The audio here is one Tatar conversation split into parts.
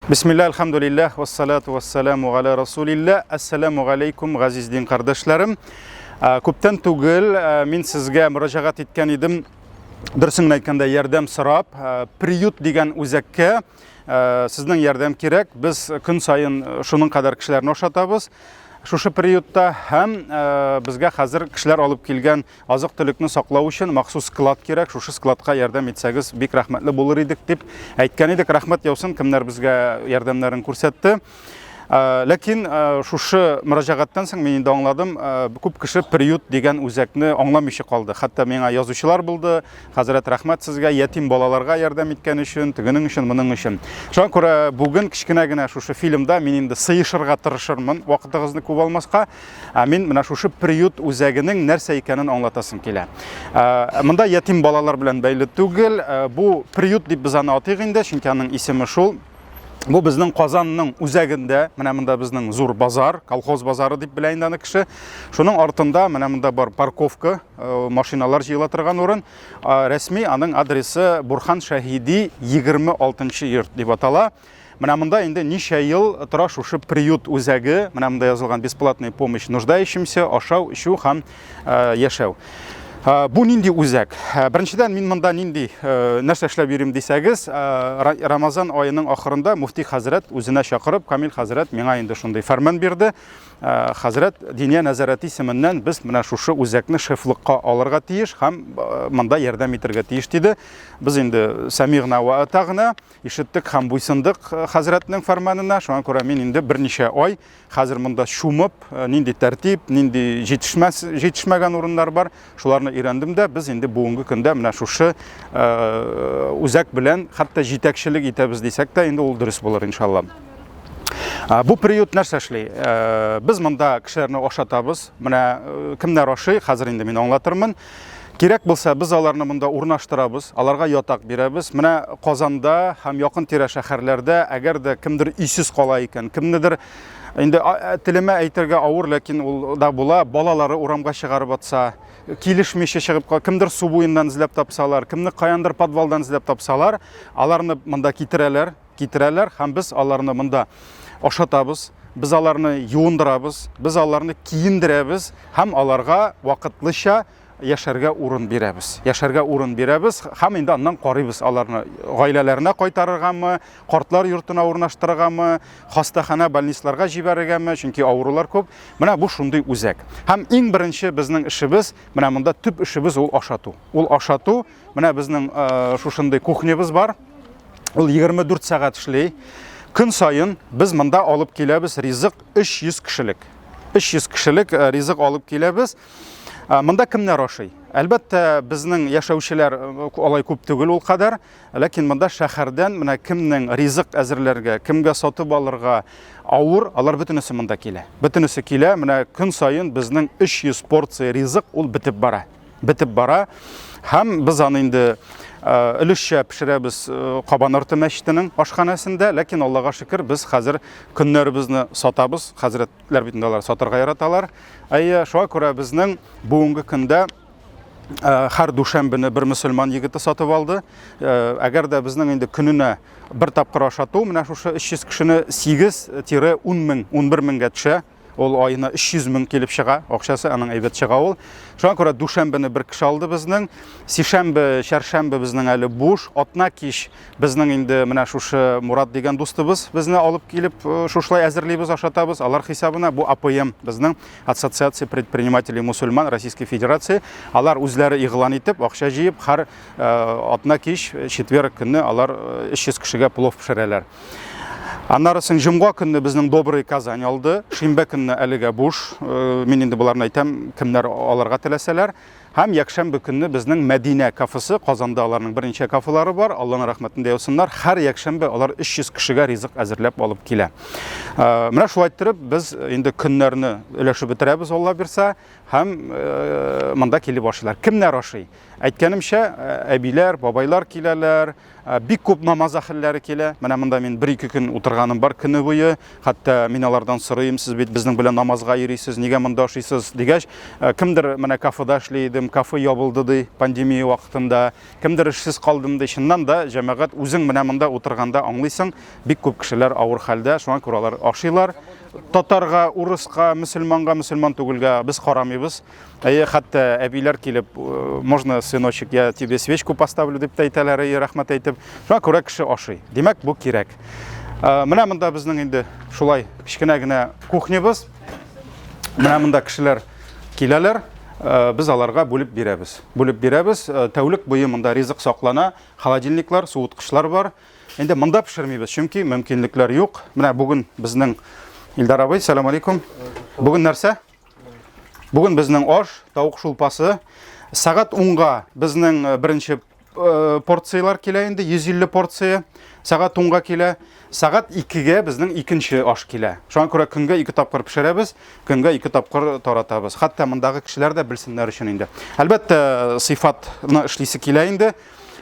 Bismillah, elhamdülillah, ve salatu ve selamu ala Rasulillah. Assalamu alaikum, gaziz din kardeşlerim. Көптен түгел мен сізге müracaat etкен едім. Дұрысын айтқанда ярдәм сұрап, приют деген өзекке сіздің ярдәм керек. Біз күн сайын шуның қадар кішілерін ошатабыз. Шушы приютта һәм безгә хәзер кешеләр алып килгән азык-төлекне саклау өчен махсус склад кирәк. Шушы складка ярдәм итсәгез бик рәхмәтле булыр идек дип әйткән идек. Рәхмәт яусын, кемнәр безгә ярдәмнәрен күрсәтте. Ләкин шушы мөрәҗәгатьтән соң мин инде аңладым, күп кеше приют дигән үзәкне аңламыйча калды. Хәтта миңа язучылар булды. Хәзрәт рәхмәт сезгә ятим балаларга ярдәм иткән өчен, тегенең өчен, моның өчен. Шуңа күрә бүген кичкенә генә шушы фильмда мин инде сыйышырга тырышырмын, вакытыгызны күп алмаска. Мин менә шушы приют үзәгенең нәрсә икәнен аңлатасым килә. Монда ятим балалар белән бәйле түгел, бу приют дип без аны атыйк инде, чөнки аның исеме шул. Бу безнең Казанның үзәгендә, менә монда безнең зур базар, колхоз базары дип белә инде аны кеше. Шуның артында менә монда бар парковка, машиналар җыела торган урын. Рәсми аның адресы Бурхан Шәһиди 26-нчы йорт дип атала. Менә монда инде ничә ел тора шушы приют үзәге, менә монда язылган бесплатная помощь нуждающимся, ашау, ичү һәм яшәү. Бу нинди үзәк? Беренчедән мин монда нинди нәрсә эшләп йөрим дисәгез, Рамазан аеның ахырында муфти хәзрәт үзенә чакырып, Камил хәзрәт миңа инде шундый фәрман бирде. Хәзрәт Диния нәзарәте исеменнән без менә шушы үзәкне шефлыкка алырга тиеш һәм монда ярдәм итәргә тиеш диде. Без инде самигъна ва атагъна ишеттек һәм буйсындык хәзрәтнең фәрманына. Шуңа күрә мин инде берничә ай хәзер монда шумып, нинди тәртип, нинди җитешмәгән урыннар бар, шуларны өйрәндем дә. Без инде бүгенге көндә менә шушы үзәк белән хәтта җитәкчелек итәбез дисәк тә инде ул дөрес булыр иншалла. Бу приют нәрсә эшли? Без монда кешеләрне ашатабыз. Менә кемнәр ашый, хәзер инде мин аңлатырмын. Кирәк булса, без аларны монда урнаштырабыз, аларга ятак бирәбез. Менә Казанда һәм якын тирә шәһәрләрдә әгәр дә кемдер өйсез кала икән, кемнедер инде телемә әйтергә авыр, ләкин ул да була, балалары урамга чыгарып атса, килешмичә чыгып, кемдер су буеннан эзләп тапсалар, кемне каяндыр подвалдан эзләп тапсалар, аларны монда китерәләр һәм без аларны монда ашатабыз, biz аларны юындырабыз, biz аларны киендерәбез һәм аларга вакытлыча яшәргә урын бирәбез. Яшәргә урын бирәбез һәм инде аннан карыйбыз аларны гаиләләренә кайтарыргамы, картлар йортына урнаштырыргамы, хастахана, больницаларга җибәрергәме, чөнки авырулар күп. Менә бу шундый үзәк. Һәм иң беренче безнең эшебез, менә монда төп эшебез ул ашату. Ул ашату, менә безнең шушындый кухнябыз бар. Ул 24 сәгать эшли. Көн сайын biz монда алып киләбез ризык 300 кешелек. 300 кешелек ризык алып киләбез. Монда кемнәр ашый? Әлбәттә, безнең яшәүчеләр алай күп түгел ул кадәр, ләкин монда шәһәрдән менә кемнең ризык әзерләргә, кемгә сатып алырга авыр, алар бөтенесе монда килә. Бөтенесе килә, менә көн сайын безнең 300 порция ризык ул бетеп бара. Бетеп бара. Һәм без аны инде өлешчә пешерәбез Кабанорты мәчетенең ашханасында, ләкин Аллага шөкер, без хәзер көннәребезне сатабыз. Хәзрәтләр бит инде алар сатарга яраталар. Шуңа күрә безнең бүгенге көндә һәр дүшәмбене бер мөселман егете сатып алды. Әгәр дә безнең инде көненә бер тапкыр ашату, менә шушы 300 кешене 8-10 мең, 11 меңгә төшә. Ул айына 300 мең килеп чыга, акчасы аның әйбәт чыга ул. Шуңа күрә дүшәмбене бер кеше алды безнең, сишәмбе, чәршәмбе безнең әле буш, атна кич безнең инде менә шушы Мурат дигән дустыбыз безне алып килеп шушлай әзерлибез, ашатабыз. Алар хисабына бу АПМ безнең Ассоциация предпринимателей мусульман Российской Федерации. Алар үзләре игълан итеп, акча җыеп, һәр атна кич, четверг көнне алар 300 кешегә плов пешерәләр. Аннары соң җомга көнне безнең Добрый Казань алды, шимбә көнне әлегә буш. Мин инде буларны әйтәм, кемнәр аларга теләсәләр. Һәм якшәмбе көнне безнең Мәдинә кафесы, Казанда аларның беренче кафелары бар, Алланың рәхмәтендә яусыннар. Һәр якшәмбе алар 300 кешегә ризык әзерләп алып килә. Менә шулай итеп без инде көннәрне өләшеп бетерәбез, Алла бирсә, һәм монда килеп ашыйлар. Кемнәр ашый? Әйткәнемчә, әбиләр, бабайлар киләләр, бик күп намаз әһелләре килә. Менә монда мин 1-2 көн утырганым бар көне буе. Хәтта мин алардан сорыйм, сез бит безнең белән намазга йөрисез, нигә монда ашыйсыз дигәч, кемдер менә кафеда эшли иде, калдым, кафе ябылды ди пандемия вакытында, кемдер эшсез калдым ди. Шуннан да җәмәгать үзең менә монда утырганда аңлыйсың, бик күп кешеләр авыр хәлдә, шуңа күрә алар ашыйлар. Татарга, урыска, мөселманга, мөселман түгелгә без карамыйбыз. Хәтта әбиләр килеп, можно, сыночек, я тебе свечку поставлю дип әйтәләр, рәхмәт әйтеп. Шуңа күрә кеше ашый. Димәк, бу кирәк. Менә монда безнең инде шулай кичкенә генә кухнябыз. Менә монда кешеләр киләләр, biz аларга бүлеп бирәбез. Бүлеп бирәбез, тәүлек буе монда ризык саклана, холодильниклар, суыткычлар бар. Инде монда пешермибез, чөнки мөмкинлекләр юк. Менә бүген безнең Илдар абый, салам алейкум. Бүген нәрсә? Бүген безнең аш, тавык шулпасы. Сагат 10-га безнең беренче порциялар килә инде, 150 порция. Сагат 10-га килә. Сагат 2-гә безнең икенче аш килә. Шуңа күрә көнгә 2 тапкыр пешерәбез, көнгә 2 тапкыр таратабыз. Хәтта мондагы кешеләр дә белсеннәр өчен инде. Әлбәттә, сыйфатны эшлисе килә инде.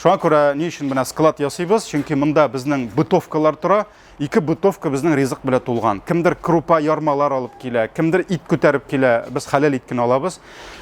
Шуңа күрә ни өчен менә склад ясыйбыз? Чөнки монда безнең бытовкалар тора. 2 бытовка безнең ризык белән тулган. Кемдер крупа ярмалар алып килә, кемдер ит күтәреп килә. Без хәләл ит кенә алабыз.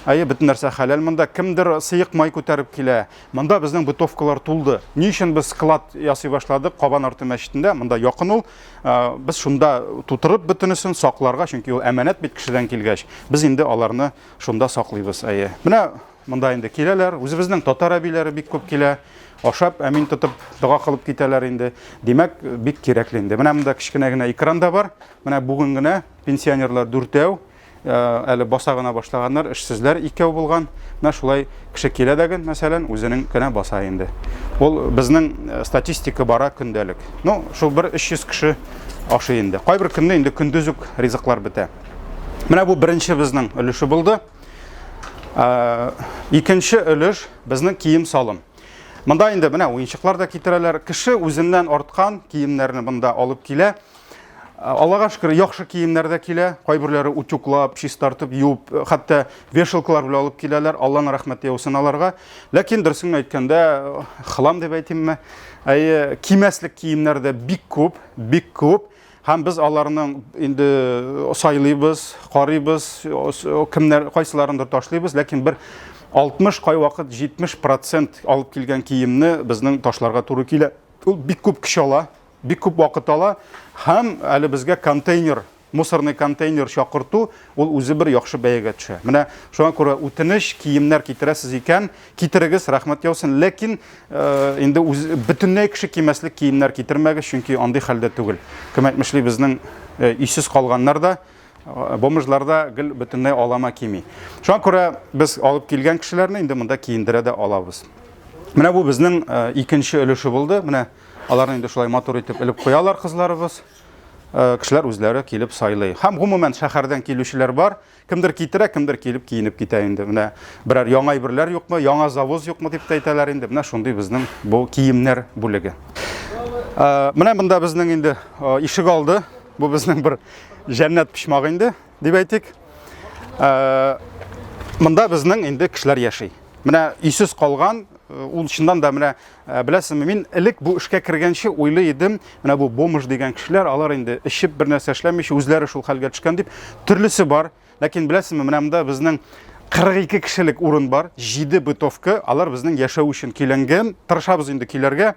Бөтен нәрсә хәләл монда. Кемдер сыек май күтәреп килә. Монда безнең бытовкалар тулды. Ни өчен без склад ясый башладык? Кабан арты мәчетендә, монда якын ул. Без шунда тутырып бөтенесен сакларга, чөнки ул әманәт бит кешедән килгәч. Без инде аларны шунда саклыйбыз. Менә монда инде киләләр. Үзебезнең татар әбиләре бик күп килә. Ашап, әмин тотып, дуга кылып китәләр инде. Димәк, бик кирәкле инде. Менә монда кичкенә генә экран да бар. Менә бүген генә пенсионерлар 4-әү, әле баса гына башлаганнар, эшсезләр 2-әү булган. Менә шулай кеше килә дәген, мәсәлән, үзенең генә баса инде. Ул безнең статистика бара көндәлек. Ну, шул 300 кеше ашый инде. Кайбер көндә инде көндез үк ризыклар бетә. Менә бу беренче безнең өлеше булды. Икенче өлеш безнең кием салым. Монда инде менә уенчыклар да китерәләр. Кеше үзеннән арткан киемнәрне монда алып килә. Аллага шөкер, яхшы киемнәр дә килә. Кайберләре утюклап, чистартып, юып, хәтта вешалкалар белән алып киләләр. Алланың рәхмәте яусын аларга. Ләкин дөресен әйткәндә, хылам дип әйтимме, кимәслек киемнәр дә бик күп. Һәм без аларның инде сайлыйбыз, карыйбыз, кемнәр кайсыларын ташлыйбыз, ләкин бер 60, кай вакыт 70% алып килгән киемне безнең ташларга туры килә. Ул бик күп кеше ала, бик күп вакыт ала. Һәм әле безгә контейнер, мусорный контейнер чакырту, ул үзе бер яхшы бәягә төшә. Менә шуңа күрә үтенеч киемнәр китерәсез икән, китерегез, рәхмәт яусын. Ләкин инде бөтенләй кеше кимәслек киемнәр китермәгез, чөнки андый хәлдә түгел. Кем әйтмешли, безнең исез калганнар да, бомжларда гел бөтенләй алама кими. Шуңа күрә без алып килгән кешеләрне инде монда киендерә дә алабыз. Менә бу безнең икенче өлеше булды. Менә аларны инде шулай матур итеп элеп куялар кызларыбыз. Кешеләр үзләре килеп сайлый. Һәм гомумән шәһәрдән килүчеләр бар. Кемдер китерә, кемдер килеп киенеп китә инде. Менә берәр яңа әйберләр юкмы, яңа завоз юкмы дип әйтәләр инде. Менә шундый безнең бу киемнәр бүлеге. Менә монда безнең инде ишек алды. Бу безнең бер җәннәт пишмагы инде, дип әйтик. Монда безнең инде кешеләр яши. Менә исез калган, ул чыннан да менә беләсезме, мин элек бу эшкә кергәнче уйлый идем, менә бу бомж дигән кешеләр, алар инде эшеп бер нәрсә эшләмичә үзләре шул хәлгә төшкән дип, төрлесе бар. Ләкин беләсезме, менә монда безнең 42 кешелек урын бар, 7 бытовка, алар безнең яшәү өчен киләнгән, тырышабыз инде киләргә,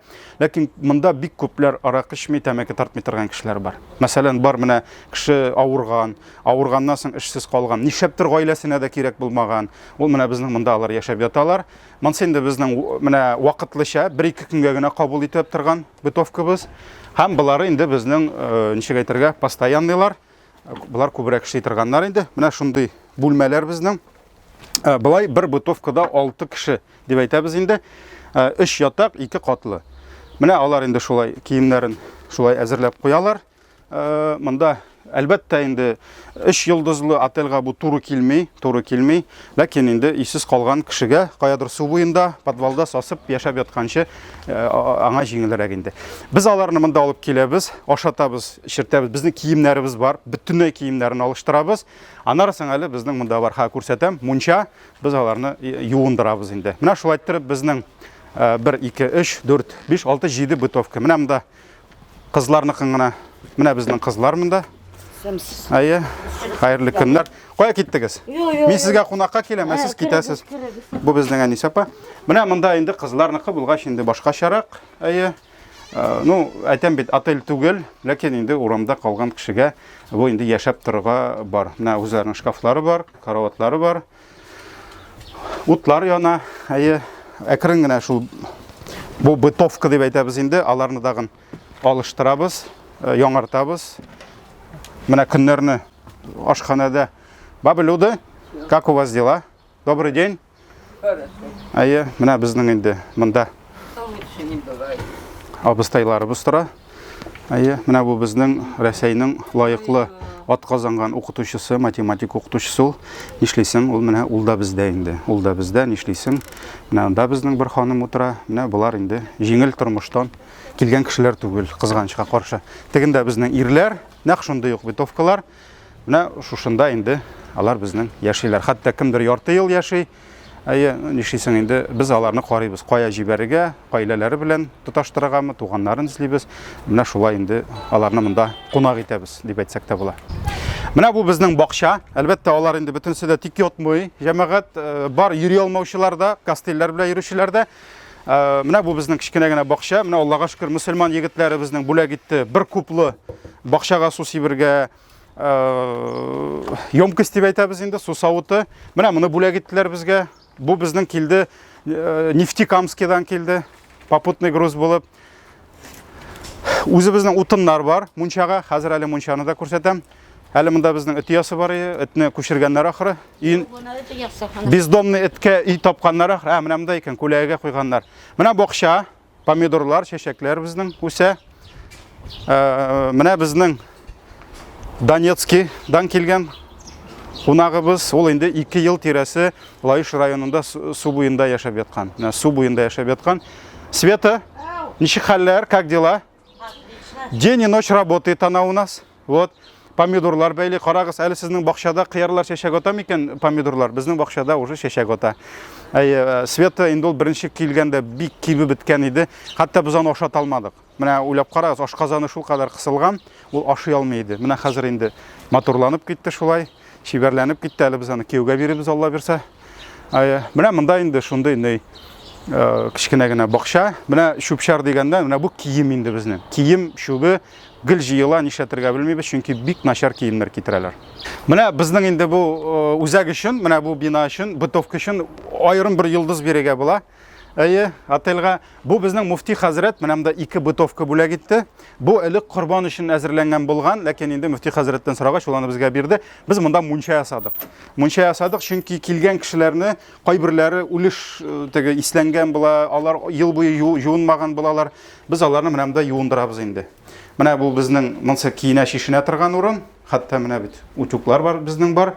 ләкин монда бик күпләр аракы эчми, тәмәке тартмый торган кешеләр бар. Мәсәлән, бар менә кеше авырганнан соң эшсез калган, нишләптер гаиләсенә дә кирәк булмаган. Ул менә безнең монда алар яшәп яталар. Монсы инде безнең менә вакытлыча 1-2 көнгә генә кабул итеп торган бытовкабыз. Һәм булары инде безнең ничек әйтергә, постоянныйлар. Булар күбрәк эшли торганнар инде. Менә шундый бүлмәләр безнең. Былай бер бытовкада 6 кеше дип әйтәбез инде. 3 ятак, 2 катлы. Менә алар инде шулай киемнәрен шулай әзерләп куялар. Монда әлбәттә инде 3 йолдызлы отельгә бу туры килми, ләкин инде исез калган кешегә каядыр су буенда, подвалда сасып яшәп ятканчы аңа җиңелрәк инде. Без аларны монда алып киләбез, ашатабыз, чиртәбез. Безнең киемнәребез бар, бөтенләй киемнәрен алыштырабыз. Анарсын әле безнең монда бар, күрсәтәм, мунча, без аларны юындырабыз инде. Менә шулай итеп безнең 1, 2, 3, 4, 5, 6, 7 бытовка. Менә монда кызларныкын гына, менә безнең кызлар монда. Хайырлы көннәр. Кая киттегез? Мин сезгә кунакка киләм, сез китәсез. Бу безнең Әнис апа. Менә монда инде кызларныкы булгач инде башкачарак. Әйе. Ну, әйтәм бит, отель түгел, ләкин инде урамда калган кешегә бу инде яшәп торырга бар. Менә үзләренең шкафлары бар, караватлары бар. Утлар яна. Әйе. Әкрен генә шул бу бытовка дип әйтәбез инде, аларны дагын алыштырабыз, яңартабыз. Менә көннәрне ашханада. Баба Люда, как у вас дела? Добрый день. Әйе, менә безнең инде монда абыстайларыбыз тора. Әйе, менә бу безнең Рәсәйнең лаеклы атказанган укытучысы, математик укытучысы ул. Нишлисең, ул менә ул да бездә инде. Ул да бездә, нишлисең? Менә анда безнең бер ханым утыра. Менә булар инде җиңел тормыштан килгән кешеләр түгел, кызганычка каршы. Тегендә безнең ирләр, нәкъ шундый ук битовкалар. Менә шушында инде алар безнең яшиләр. Хәтта кемдер ярты ел яши. Әйе, нишлисең инде без аларны карыйбыз. Кая җибәрергә, гаиләләре белән тоташтырыргамы, туганнарын эзлибез. Менә шулай инде аларны монда кунак итәбез дип әйтсәк тә була. Менә бу безнең бакча. Әлбәттә алар инде бөтенсе дә тик ятмый. Җәмәгать бар йөри алмаучылар да, кастелләр белән йөрүчеләр дә. Менә бу безнең кичкенә генә бакча. Менә Аллага шөкер, мөселман егетләре безнең бүләк итте. Бер куплы бакчага су сибергә ёмкость дип әйтәбез инде, су савыты. Менә моны бүләк иттеләр безгә. Бу безнең килде, Нефтекамскидан килде, попутный груз булып. Үзебезнең утыннар бар, мунчага, хәзер әле мунчаны да күрсәтәм. Әле монда безнең эт ясы бар, этне күчергәннәр ахыры. Бездомный эткә үй тапканнар ахыры. Менә монда икән, күләгә куйганнар. Менә бакча, помидорлар, чәчәкләр безнең үсә. Менә безнең Донецкидан килгән кунагыбыз, ул инде 2 ел тирәсе Лаиш районында су буенда яшәп яткан. Менә су буенда яшәп яткан. Света, ничек хәлләр, как дела? День и ночь работает она у нас. Вот. Помидорлар бәйле, карагыз, әле сезнең бакчада кыярлар чәчәк ата микән помидорлар? Безнең бакчада уже чәчәк ата. Света инде ул беренче килгәндә бик кибе беткән иде. Хәтта без аны ашата алмадык. Менә уйлап карагыз, ашказаны шул кадәр кысылган, ул ашый алмый иде. Менә хәзер инде моторланып китте шулай, чибәрләнеп китте, әле без аны кияүгә бирибез, Алла бирсә. Менә монда инде шундый кичкенә генә бакча. Менә шүпшар дигәндә, менә бу кием инде безнең. Кием, шубы гел җыела, нишләтергә белмибез, чөнки бик начар киемнәр китерәләр. Менә безнең инде бу үзәк өчен, менә бу бина өчен, бытовка өчен аерым бер йолдыз бирергә була. Әйе, отельгә бу безнең муфти хәзрәт менә монда 2 бытовка бүләк итте. Бу элек корбан өчен әзерләнгән булган, ләкин инде муфти хәзрәттән сорагач, ул аны безгә бирде. Без монда мунча ясадык. Мунча ясадык, чөнки килгән кешеләрне кайберләре үлеш теге исләнгән була, алар ел буе юынмаган булалар. Без аларны менә монда юындырабыз инде. Менә бу безнең монсы киенә чишенә торган урын, хәтта менә бит утюглар бар безнең бар.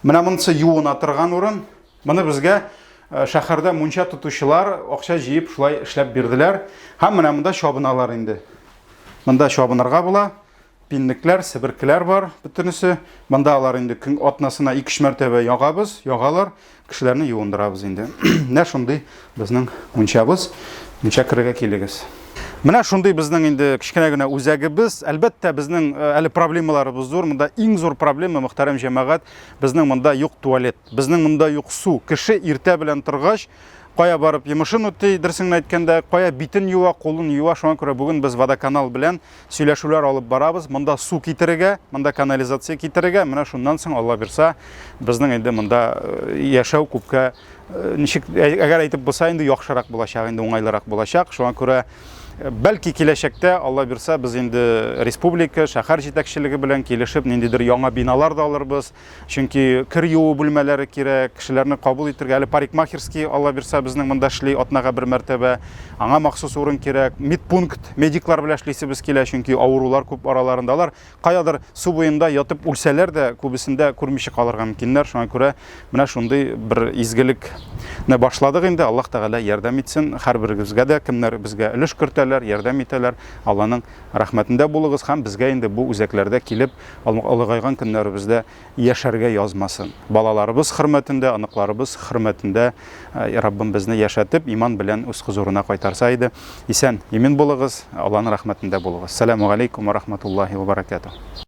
Менә монсы юына торган урын. Моны безгә шәһәрдә мунча тутучылар акча җыеп шулай эшләп бирделәр. Һәм менә монда чабыналар инде. Монда чабынырга була. Пинникләр, себеркеләр бар бөтенесе. Монда алар инде көн атнасына 2 мәртәбә ягабыз, ягалар, кешеләрне юындырабыз инде. Менә шундый безнең мунчабыз. Мунча керергә килегез. Менә шундый безнең инде кичкенә генә үзәгебез. Әлбәттә безнең әле проблемаларыбыз зур. Монда иң зур проблема, мөхтәрәм җәмәгать, безнең монда юк туалет. Безнең монда юк су. Кеше иртә белән торгач, кая барып йомышын үти, дөресен әйткәндә, кая битен юа, кулын юа. Шуңа күрә бүген без водоканал белән сөйләшүләр алып барабыз. Монда су китерергә, монда канализация китерергә. Менә шуннан соң Алла бирсә, безнең инде монда яшәү күпкә ничек әгәр әйтеп булса инде яхшырак булачак, инде уңайлырак булачак. Шуңа күрә бәлки киләчәктә Алла бирсә без инде республика, шәһәр җитәкчелеге белән килешеп ниндидер яңа биналар да алырбыз. Чөнки кир юу бүлмәләре кирәк, кешеләрне кабул итәргә. Әле парикмахерский Алла бирсә безнең монда эшли, атнага бер мәртәбә. Аңа махсус урын кирәк. Медпункт, медиклар белән эшлисебез килә, чөнки авырулар күп араларындалар. Каядыр су буенда ятып үлсәләр дә күбесендә күрмичә калырга мөмкиннәр. Шуңа күрә менә шундый бер изгелекне башладык инде. Аллаһ Тәгалә ярдәм итсен. Һәрберегезгә дә кемнәр безгә өлеш кертә, ярдәм итәләр. Алланың рәхмәтендә булыгыз һәм безгә инде бу үзәкләрдә килеп алыгайган көннәребездә яшәргә язмасын. Балаларыбыз хөрмәтендә, аныкларыбыз хөрмәтендә Раббим безне яшәтеп, иман белән үз хузурына кайтарса иде. Исән, имин булыгыз, Алланың рәхмәтендә булыгыз. Ассаламу алейкум ва рахматуллаһи ва баракатуһ.